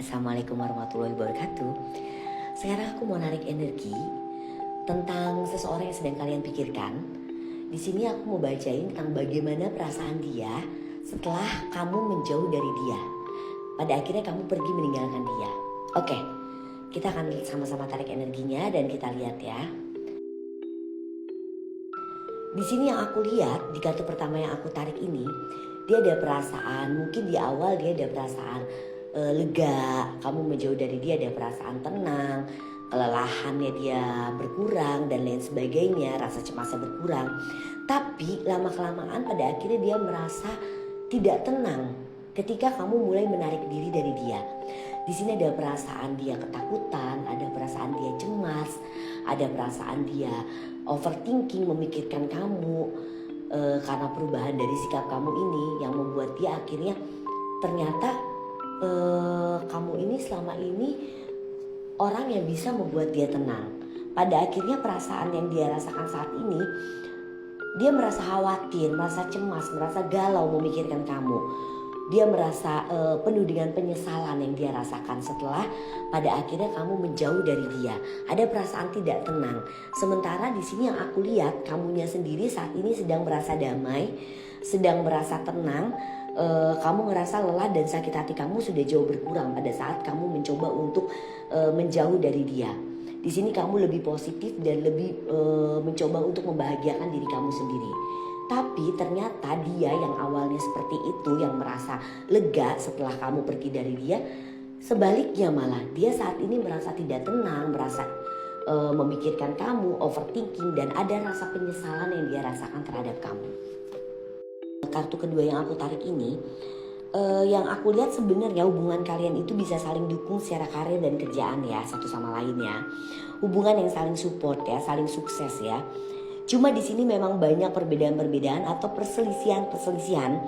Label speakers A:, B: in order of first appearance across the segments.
A: Assalamualaikum warahmatullahi wabarakatuh. Sekarang aku mau narik energi tentang seseorang yang sedang kalian pikirkan. Di sini aku mau bacain tentang bagaimana perasaan dia setelah kamu menjauh dari dia. Pada akhirnya kamu pergi meninggalkan dia. Oke, kita akan sama-sama tarik energinya dan kita lihat ya. Di sini yang aku lihat di kartu pertama yang aku tarik ini, dia ada perasaan, mungkin di awal dia ada perasaan lega, kamu menjauh dari dia, ada perasaan tenang, kelelahannya dia berkurang dan lain sebagainya, rasa cemasnya berkurang. Tapi lama-kelamaan pada akhirnya dia merasa tidak tenang ketika kamu mulai menarik diri dari dia. Di sini ada perasaan dia ketakutan, ada perasaan dia cemas, ada perasaan dia overthinking, memikirkan kamu karena perubahan dari sikap kamu ini yang membuat dia akhirnya ternyata kamu ini selama ini orang yang bisa membuat dia tenang. Pada akhirnya perasaan yang dia rasakan saat ini, dia merasa khawatir, merasa cemas, merasa galau memikirkan kamu. Dia merasa penuh dengan penyesalan yang dia rasakan setelah pada akhirnya kamu menjauh dari dia. Ada perasaan tidak tenang. Sementara di sini yang aku lihat, kamunya sendiri saat ini sedang merasa damai, sedang merasa tenang. Kamu ngerasa lelah dan sakit hati kamu sudah jauh berkurang pada saat kamu mencoba untuk menjauh dari dia. Di sini kamu lebih positif dan lebih mencoba untuk membahagiakan diri kamu sendiri. Tapi ternyata dia yang awalnya seperti itu, yang merasa lega setelah kamu pergi dari dia, sebaliknya malah dia saat ini merasa tidak tenang, merasa memikirkan kamu, overthinking, dan ada rasa penyesalan yang dia rasakan terhadap kamu. Kartu kedua yang aku tarik ini, yang aku lihat sebenarnya hubungan kalian itu bisa saling dukung secara karir dan kerjaan ya, satu sama lain ya. Hubungan yang saling support ya, saling sukses ya. Cuma di sini memang banyak perbedaan-perbedaan atau perselisihan-perselisihan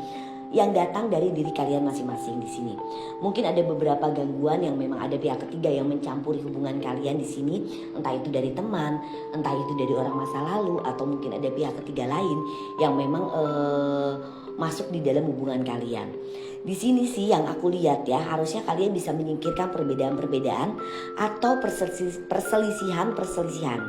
A: yang datang dari diri kalian masing-masing di sini. Mungkin ada beberapa gangguan yang memang ada pihak ketiga yang mencampuri hubungan kalian di sini, entah itu dari teman, entah itu dari orang masa lalu, atau mungkin ada pihak ketiga lain yang memang masuk di dalam hubungan kalian. Di sini sih yang aku lihat ya, harusnya kalian bisa menyingkirkan perbedaan-perbedaan atau perselisihan-perselisihan.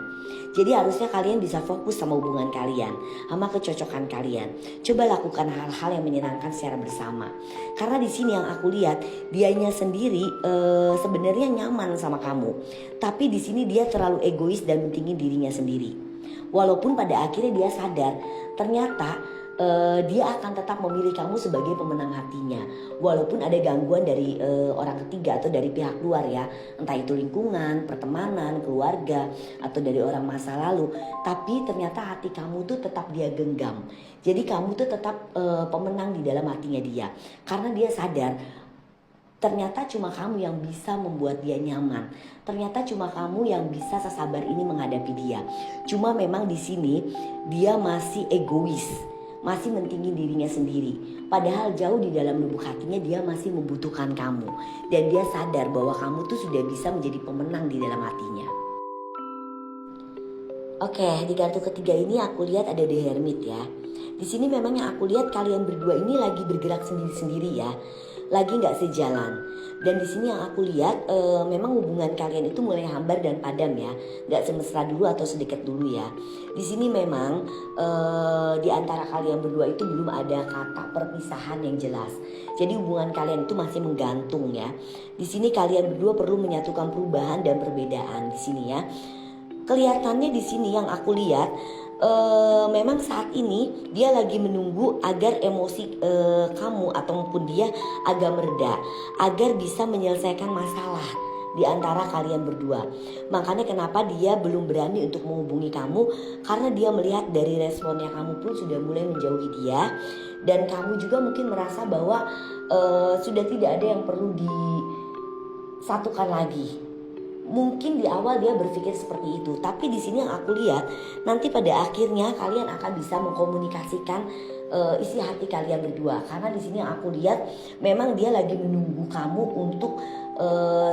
A: Jadi harusnya kalian bisa fokus sama hubungan kalian, sama kecocokan kalian. Coba lakukan hal-hal yang menyenangkan secara bersama. Karena di sini yang aku lihat, dianya sendiri sebenarnya nyaman sama kamu. Tapi di sini dia terlalu egois dan mentingin dirinya sendiri. Walaupun pada akhirnya dia sadar, ternyata dia akan tetap memilih kamu sebagai pemenang hatinya. Walaupun ada gangguan dari orang ketiga atau dari pihak luar ya, entah itu lingkungan, pertemanan, keluarga, atau dari orang masa lalu. Tapi ternyata hati kamu tuh tetap dia genggam. Jadi kamu tuh tetap pemenang di dalam hatinya dia. Karena dia sadar ternyata cuma kamu yang bisa membuat dia nyaman. Ternyata cuma kamu yang bisa sesabar ini menghadapi dia. Cuma memang di sini dia masih egois, masih mentingin dirinya sendiri. Padahal jauh di dalam lubuk hatinya dia masih membutuhkan kamu. Dan dia sadar bahwa kamu tuh sudah bisa menjadi pemenang di dalam hatinya. Oke, di kartu ketiga ini aku lihat ada The Hermit ya. Di sini memang yang aku lihat kalian berdua ini lagi bergerak sendiri-sendiri ya. Lagi gak sejalan. Dan di sini yang aku lihat memang hubungan kalian itu mulai hambar dan padam ya. Gak semesra dulu atau sedekat dulu ya. Di sini memang di antara kalian berdua itu belum ada kata perpisahan yang jelas. Jadi hubungan kalian itu masih menggantung ya. Di sini kalian berdua perlu menyatukan perubahan dan perbedaan di sini ya. Kelihatannya di sini yang aku lihat memang saat ini dia lagi menunggu agar emosi kamu ataupun dia agak mereda, agar bisa menyelesaikan masalah di antara kalian berdua. Makanya kenapa dia belum berani untuk menghubungi kamu, karena dia melihat dari responnya kamu pun sudah mulai menjauhi dia. Dan kamu juga mungkin merasa bahwa sudah tidak ada yang perlu disatukan lagi. Mungkin di awal dia berpikir seperti itu, tapi di sini yang aku lihat nanti pada akhirnya kalian akan bisa mengkomunikasikan isi hati kalian berdua. Karena di sini yang aku lihat memang dia lagi menunggu kamu untuk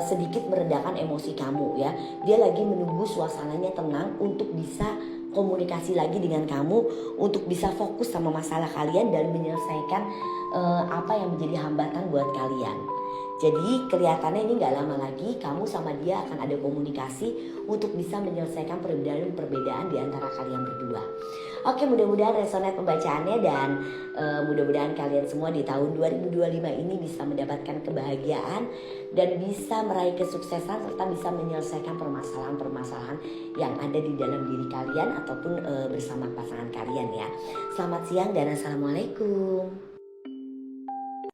A: sedikit meredakan emosi kamu ya. Dia lagi menunggu suasananya tenang untuk bisa komunikasi lagi dengan kamu, untuk bisa fokus sama masalah kalian dan menyelesaikan apa yang menjadi hambatan buat kalian. Jadi kelihatannya ini gak lama lagi kamu sama dia akan ada komunikasi untuk bisa menyelesaikan perbedaan di antara kalian berdua. Oke, mudah-mudahan resonate pembacaannya dan mudah-mudahan kalian semua di tahun 2025 ini bisa mendapatkan kebahagiaan dan bisa meraih kesuksesan serta bisa menyelesaikan permasalahan-permasalahan yang ada di dalam diri kalian ataupun bersama pasangan kalian ya. Selamat siang dan assalamualaikum.